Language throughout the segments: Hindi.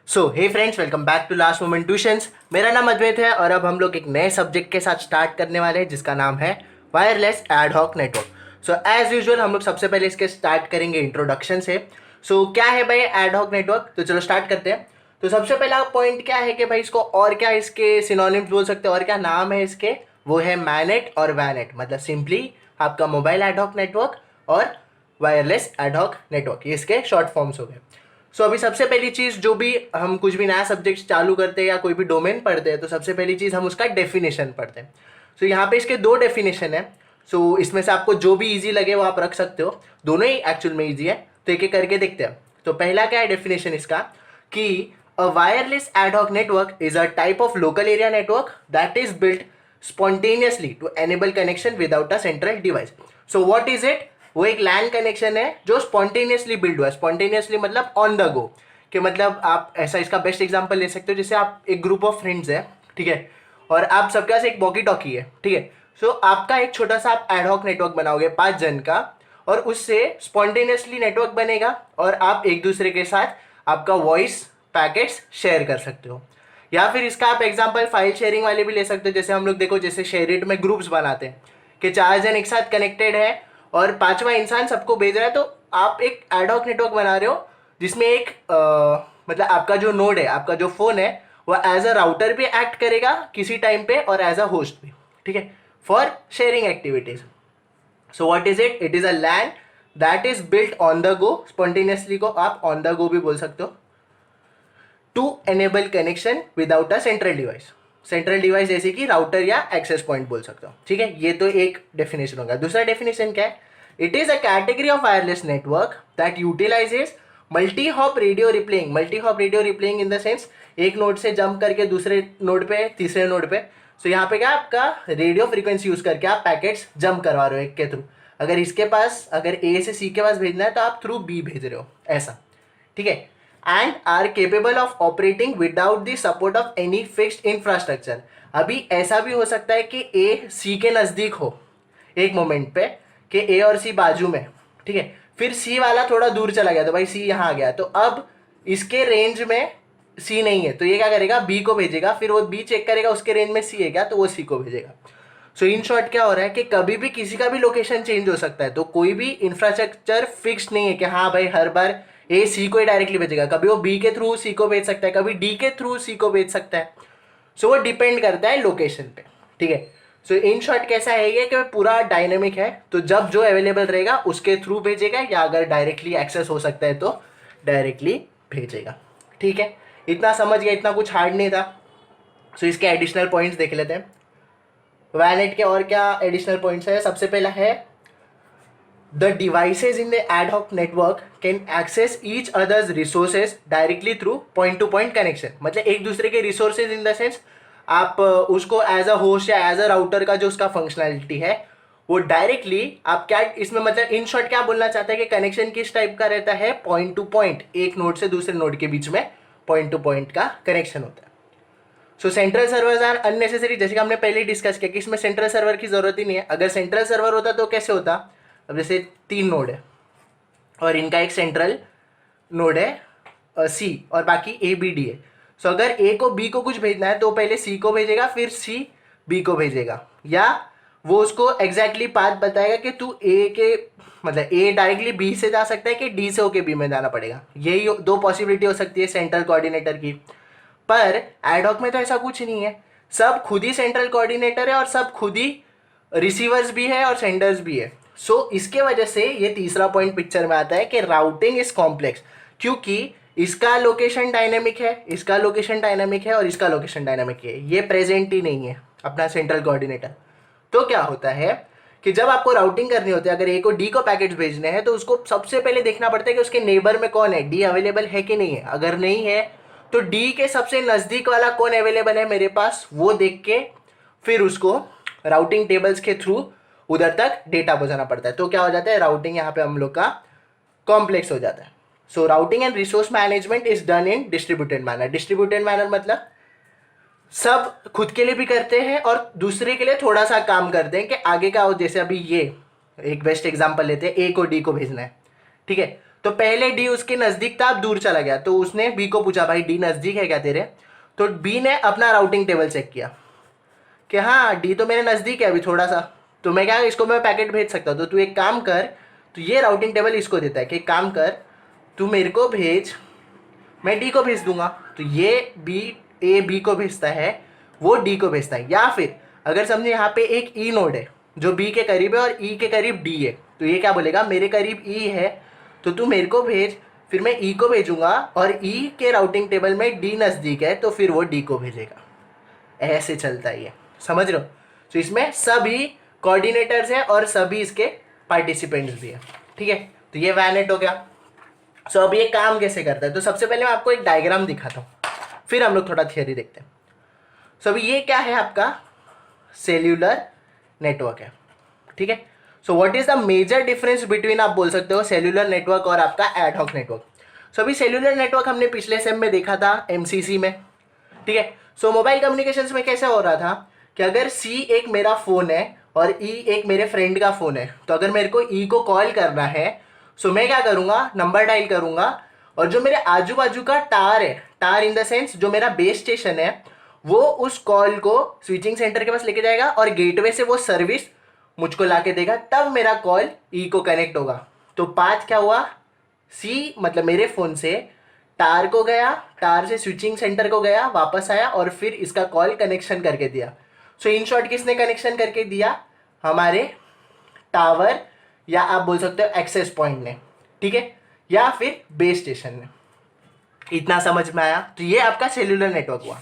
So hey friends, welcome back to last moment tuitions. मेरा नाम अद्वैत है और अब हम लोग एक नए सब्जेक्ट के साथ स्टार्ट करने वाले हैं जिसका नाम है wireless ad hoc network. So as usual हम लोग सबसे पहले इसके स्टार्ट करेंगे इंट्रोडक्शन से। क्या है भाई एडहॉक नेटवर्क? तो चलो स्टार्ट करते हैं। तो सबसे पहला पॉइंट क्या है कि भाई इसको और क्या इसके सिनोनिम्स बोल सकते हैं और क्या नाम है इसके, वो है मैनेट और वैनेट। मतलब सिंपली आपका मोबाइल एडहॉक नेटवर्क और वायरलेस एडहॉक नेटवर्क, ये इसके शॉर्ट फॉर्म्स हो गए। अभी सबसे पहली चीज़, जो भी हम कुछ भी नया सब्जेक्ट चालू करते हैं या कोई भी डोमेन पढ़ते हैं तो सबसे पहली चीज़ हम उसका डेफिनेशन पढ़ते हैं। यहाँ पे इसके दो डेफिनेशन है। इसमें से आपको जो भी इजी लगे वो आप रख सकते हो, दोनों ही एक्चुअल में इजी है। तो एक एक करके देखते हैं। तो पहला क्या है डेफिनेशन इसका कि a wireless ad hoc network is a type of local area network that is built spontaneously to enable connection without a central device. So what is it? वो एक लैन कनेक्शन है जो स्पॉन्टेनियसली बिल्ड हुआ है। स्पॉन्टेनियसली मतलब ऑन द गो, कि मतलब आप ऐसा इसका बेस्ट एग्जांपल ले सकते हो जैसे आप एक ग्रुप ऑफ फ्रेंड्स है, ठीक है, और आप सबके पास एक वॉकी टॉकी है, ठीक है। आपका एक छोटा सा आप एडहॉक नेटवर्क बनाओगे 5 जन का, और उससे स्पॉन्टेनियसली नेटवर्क बनेगा और आप एक दूसरे के साथ आपका वॉइस पैकेट्स शेयर कर सकते हो। या फिर इसका आप एग्जांपल फाइल शेयरिंग वाले भी ले सकते हो। जैसे हम लोग देखो, जैसे शेयरिट में ग्रुप्स बनाते हैं कि 4 जन एक साथ कनेक्टेड है और 5वां इंसान सबको भेज रहा है, तो आप एक एडहॉक नेटवर्क बना रहे हो जिसमें एक मतलब आपका जो नोड है, आपका जो फोन है, वो एज अ राउटर भी एक्ट करेगा किसी टाइम पे और एज अ होस्ट भी, ठीक है, for sharing activities. What is it? It is a LAN that is built on the go. Spontaneously को आप ऑन द गो भी बोल सकते हो। To enable connection without a central device. Central device जैसे कि राउटर या एक्सेस पॉइंट बोल सकते हो, ठीक है। ये तो एक डेफिनेशन होगा। दूसरा डेफिनेशन क्या है? It is a category of wireless network that utilizes multi hop radio replaying. Multi hop radio replaying in the sense एक नोड से जंप करके दूसरे नोड पे, तीसरे नोड पे। यहाँ पे क्या आपका रेडियो फ्रीक्वेंसी यूज करके आप पैकेट्स जंप करवा रहे हो एक के थ्रू। अगर इसके पास, अगर ए से सी के पास भेजना है तो आप थ्रू बी भेज रहे हो, ऐसा, ठीक है। And are capable of operating without the support of any fixed infrastructure. अभी ऐसा भी हो सकता है कि ए सी के नज़दीक हो एक मोमेंट पे, कि ए और सी बाजू में, ठीक है, फिर सी वाला थोड़ा दूर चला गया तो भाई सी यहाँ आ गया, तो अब इसके रेंज में सी नहीं है तो ये क्या करेगा, बी को भेजेगा। फिर वो बी चेक करेगा उसके रेंज में सी है क्या, तो वो सी को भेजेगा। इन शॉर्ट क्या हो रहा है कि कभी भी किसी का भी लोकेशन चेंज हो सकता है, तो कोई भी इंफ्रास्ट्रक्चर फिक्स नहीं है कि हाँ भाई हर बार ए सी को ही डायरेक्टली भेजेगा। कभी वो बी के थ्रू सी को भेज सकता है, कभी डी के थ्रू सी को भेज सकता है। वो डिपेंड करता है लोकेशन पे, ठीक है। इन शॉर्ट कैसा है ये कि पूरा डायनेमिक है, तो जब जो अवेलेबल रहेगा उसके थ्रू भेजेगा, या अगर डायरेक्टली एक्सेस हो सकता है तो डायरेक्टली भेजेगा, ठीक है। इतना समझ गया, इतना कुछ हार्ड नहीं था। इसके एडिशनल पॉइंट्स देख लेते हैं। वैनेट के और क्या एडिशनल पॉइंट्स है? सबसे पहला है the devices in the ad hoc network can access each other's resources directly through point to point connection। मतलब एक दूसरे के resources in the sense आप उसको एज अ होस्ट या एज अ राउटर का जो उसका फंक्शनैलिटी है वो डायरेक्टली आप क्या इसमें, मतलब इन शॉर्ट क्या बोलना चाहता है कि कनेक्शन किस टाइप का रहता है? पॉइंट टू पॉइंट, एक नोड से दूसरे नोड के बीच में पॉइंट टू पॉइंट का कनेक्शन होता है। सेंट्रल सर्वर्स आर अननेसेसरी, जैसे कि हमने पहले डिस्कस किया कि इसमें सेंट्रल सर्वर की जरूरत ही नहीं है। अगर सेंट्रल सर्वर होता तो कैसे होता? अब जैसे 3 नोड है और इनका एक सेंट्रल नोड है सी और बाकी ए बी डी है। अगर ए को बी को कुछ भेजना है तो पहले सी को भेजेगा, फिर सी बी को भेजेगा, या वो उसको एग्जैक्टली पाथ बताएगा कि तू ए के, मतलब ए डायरेक्टली बी से जा सकता है कि डी से होके बी में जाना पड़ेगा। यही 2 पॉसिबिलिटी हो सकती है सेंट्रल कोऑर्डिनेटर की। पर एडहॉक में तो ऐसा कुछ नहीं है, सब खुद ही सेंट्रल कोऑर्डिनेटर है और सब खुद ही रिसीवर्स भी है और सेंडर्स भी है। इसके वजह से ये तीसरा पॉइंट पिक्चर में आता है कि राउटिंग इज कॉम्प्लेक्स, क्योंकि इसका लोकेशन डायनेमिक है, इसका लोकेशन डायनेमिक है और इसका लोकेशन डायनेमिक है। ये प्रेजेंट ही नहीं है अपना सेंट्रल कोऑर्डिनेटर। तो क्या होता है कि जब आपको राउटिंग करनी होती है, अगर ए को डी को पैकेट्स भेजने हैं तो उसको सबसे पहले देखना पड़ता है कि उसके नेबर में कौन है, डी अवेलेबल है कि नहीं है। अगर नहीं है तो डी के सबसे नज़दीक वाला कौन अवेलेबल है मेरे पास, वो देख के फिर उसको राउटिंग टेबल्स के थ्रू उधर तक डेटा पहुंचाना पड़ता है। तो क्या हो जाता है, राउटिंग यहाँ पे हम लोग का कॉम्प्लेक्स हो जाता है। Routing and resource management is done in distributed manner. Distributed manner मतलब सब खुद के लिए भी करते हैं और दूसरे के लिए थोड़ा सा काम करते हैं कि आगे का हो। जैसे अभी ये एक बेस्ट एग्जांपल लेते हैं, ए को डी को भेजना है, ठीक है, तो पहले डी उसके नज़दीक था, अब दूर चला गया, तो उसने बी को पूछा भाई डी नज़दीक है क्या तेरे? तो बी ने अपना राउटिंग टेबल चेक किया कि हाँ डी तो मेरे नज़दीक है अभी थोड़ा सा, तो मैं क्या इसको मैं पैकेट भेज सकता हूँ, तो तू एक काम कर, तो ये राउटिंग टेबल इसको देता है कि एक काम कर तू मेरे को भेज, मैं डी को भेज दूंगा। तो ये बी ए बी को भेजता है, वो डी को भेजता है। या फिर अगर समझे यहाँ पे एक ई नोड है जो बी के करीब है और ई के करीब डी है, तो ये क्या बोलेगा मेरे करीब ई है तो तू मेरे को भेज, फिर मैं ई को भेजूंगा और ई के राउटिंग टेबल में डी नज़दीक है तो फिर वो डी को भेजेगा। ऐसे चलता है ये, समझ रहे हो? तो इसमें सभी कोऑर्डिनेटर्स हैं और सभी इसके पार्टिसिपेंट्स भी हैं, ठीक है। तो ये वैनेट हो गया। सो अब ये काम कैसे करता है, तो सबसे पहले मैं आपको एक डायग्राम दिखाता हूँ, फिर हम लोग थोड़ा थियरी देखते हैं। सो अभी ये क्या है आपका सेल्यूलर नेटवर्क है, ठीक है। So what is the major difference between, आप बोल सकते हो सेल्यूलर नेटवर्क और आपका एडहॉक नेटवर्क। सो अभी सेल्यूलर नेटवर्क हमने पिछले सेम में देखा था एमसीसी में, ठीक है। सो मोबाइल कम्युनिकेशंस में कैसे हो रहा था कि अगर सी एक मेरा फ़ोन है और ई एक मेरे फ्रेंड का फ़ोन है, तो अगर मेरे को ई को कॉल करना है सो मैं क्या करूँगा, नंबर डायल करूँगा और जो मेरे आजू बाजू का टार है, टार इन द सेंस जो मेरा बेस स्टेशन है, वो उस कॉल को स्विचिंग सेंटर के पास लेके जाएगा और गेटवे से वो सर्विस मुझको ला के देगा, तब मेरा कॉल ई को कनेक्ट होगा। तो पाथ क्या हुआ, सी मतलब मेरे फ़ोन से टार को गया, टार से स्विचिंग सेंटर को गया, वापस आया और फिर इसका कॉल कनेक्शन करके दिया। सो इन शॉर्ट किसने कनेक्शन करके दिया, हमारे टावर या आप बोल सकते हो एक्सेस पॉइंट ने, ठीक है, या फिर बेस स्टेशन ने। इतना समझ में आया? तो ये आपका सेल्यूलर नेटवर्क हुआ।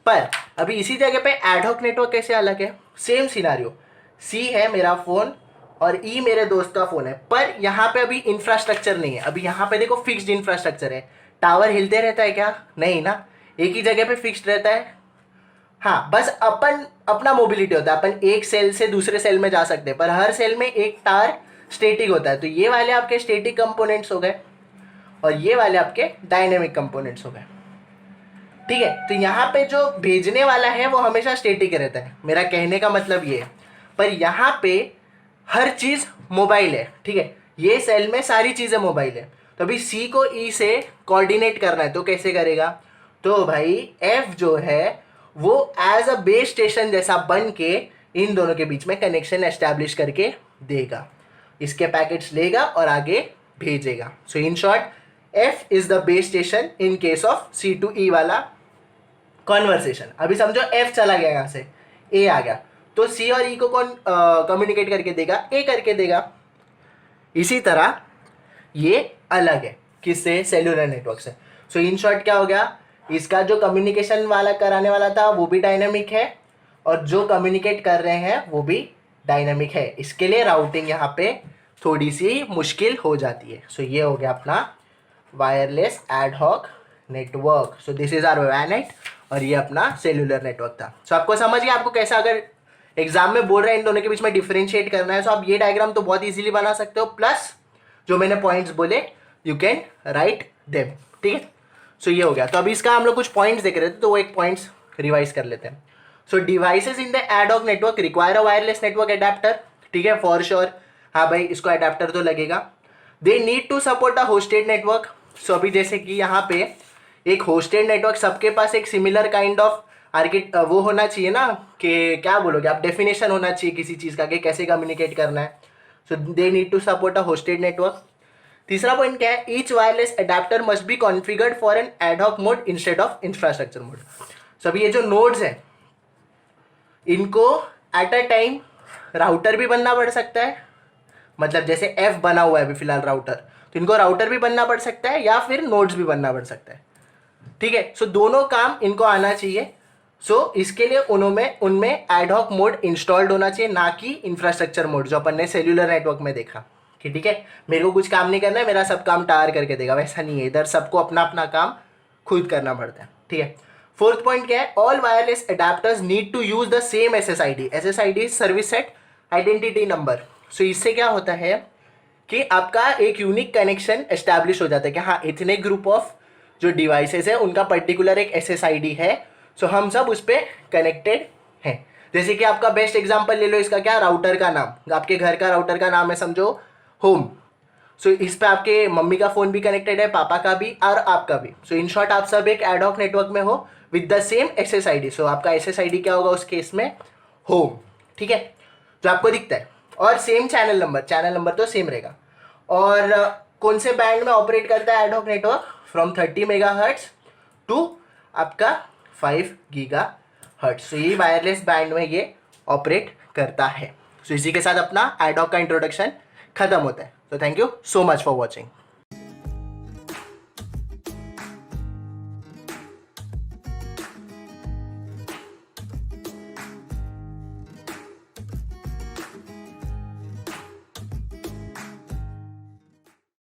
पर अभी इसी जगह पे एडहॉक नेटवर्क कैसे अलग है, सेम सिनारियो, सी है मेरा फ़ोन और ई मेरे दोस्त का फ़ोन है, पर यहाँ पे अभी इंफ्रास्ट्रक्चर नहीं है। अभी यहाँ पे देखो फिक्स्ड इंफ्रास्ट्रक्चर है, टावर हिलते रहता है क्या, नहीं ना, एक ही जगह पे फिक्स्ड रहता है। हाँ बस अपन अपना मोबिलिटी होता है, अपन एक सेल से दूसरे सेल में जा सकते हैं, पर हर सेल में एक टार स्टेटिक होता है। तो ये वाले आपके स्टेटिक कंपोनेंट्स हो गए और ये वाले आपके डायनेमिक कंपोनेंट्स हो गए, ठीक है। तो यहाँ पे जो भेजने वाला है वो हमेशा स्टेटिक रहता है, मेरा कहने का मतलब ये है। पर यहाँ पे हर चीज़ मोबाइल है, ठीक है, ये सेल में सारी चीज़ें मोबाइल है। तो अभी सी को ई से कोऑर्डिनेट करना है तो कैसे करेगा, तो भाई एफ जो है वो एज अ बेस स्टेशन जैसा बन के इन दोनों के बीच में कनेक्शन एस्टैब्लिश करके देगा, इसके पैकेट्स लेगा और आगे भेजेगा। So in short F is the base station in case of C to E वाला कॉन्वर्सेशन। अभी समझो एफ चला गया यहाँ से, ए आ गया, तो सी और ई को कौन कम्युनिकेट करके देगा, ए करके देगा। इसी तरह ये अलग है किससे, सेल्यूलर नेटवर्क से। सो इन शॉर्ट क्या हो गया, इसका जो कम्युनिकेशन वाला कराने वाला था वो भी डायनामिक है और जो कम्युनिकेट कर रहे हैं वो भी डायनामिक है। इसके लिए राउटिंग यहाँ पे थोड़ी सी मुश्किल हो जाती है। सो ये हो गया अपना wireless ad hoc network. So this is our VANET और ये अपना सेल्यूलर नेटवर्क था। सो आपको समझ गया, आपको कैसा अगर एग्जाम में बोल रहे हैं इन दोनों के बीच में डिफरेंशिएट करना है, सो आप ये डायग्राम तो बहुत इजीली बना सकते हो, प्लस जो मैंने पॉइंट्स बोले यू कैन राइट देम, ठीक है। सो ये हो गया। तो अभी इसका हम लोग कुछ पॉइंट्स देख रहे थे तो वो एक पॉइंट्स रिवाइज कर लेते हैं। So devices in the ad hoc network require a wireless network adapter, ठीक है, फॉर श्योर, हाँ भाई इसको एडेप्टर तो लगेगा। They need to support a hosted network. So अभी जैसे कि यहाँ पे एक होस्टेड नेटवर्क, सबके पास एक सिमिलर काइंड ऑफ वो होना चाहिए ना, कि क्या बोलोगे आप, डेफिनेशन होना चाहिए किसी चीज़ का कि कैसे कम्युनिकेट करना है। So they need to support a hosted network. तीसरा पॉइंट क्या है, each wireless adapter must be configured for an ad hoc mode instead of infrastructure mode. So अभी ये जो नोड्स हैं इनको एट अ टाइम राउटर भी बनना पड़ सकता है, मतलब जैसे एफ बना हुआ है अभी फिलहाल राउटर, तो इनको राउटर भी बनना पड़ सकता है या फिर नोड्स भी बनना पड़ सकता है, ठीक है। सो दोनों काम इनको आना चाहिए। सो इसके लिए उनमें एडहॉक मोड इंस्टॉल्ड होना चाहिए, ना कि इंफ्रास्ट्रक्चर मोड जो अपन ने सेल्यूलर नेटवर्क में देखा कि ठीक है मेरे को कुछ काम नहीं करना है, मेरा सब काम टावर करके देगा, वैसा नहीं है, इधर सबको अपना अपना काम खुद करना पड़ता है, ठीक है। फोर्थ पॉइंट क्या है, all wireless adapters need to use the same SSID। SSID service set identity number. So इससे क्या होता है कि आपका एक यूनिक कनेक्शन एस्टैब्लिश हो जाता है कि हाँ इतने ग्रुप ऑफ जो डिवाइसेस है उनका पर्टिकुलर एक SSID है। सो हम सब उस पर कनेक्टेड हैं। जैसे कि आपका बेस्ट एग्जांपल ले लो, इसका क्या, राउटर का नाम, आपके घर का राउटर का नाम है समझो होम, सो इस पे आपके मम्मी का फ़ोन भी कनेक्टेड है, पापा का भी और आपका भी। सो इन शॉर्ट आप सब एक एडहॉक नेटवर्क में हो विद द सेम SSID। सो आपका SSID क्या होगा उस केस में? होम। ठीक है, जो आपको दिखता है। और सेम चैनल नंबर तो सेम रहेगा। और कौन से बैंड में ऑपरेट करता है ad hoc network? From 30 megahertz to आपका 5 गीगाहर्ट्ज। सो ये वायरलेस बैंड में ये ऑपरेट करता है। सो इसी के साथ अपना एडहॉक का इंट्रोडक्शन खत्म होता है। So thank you so much for watching.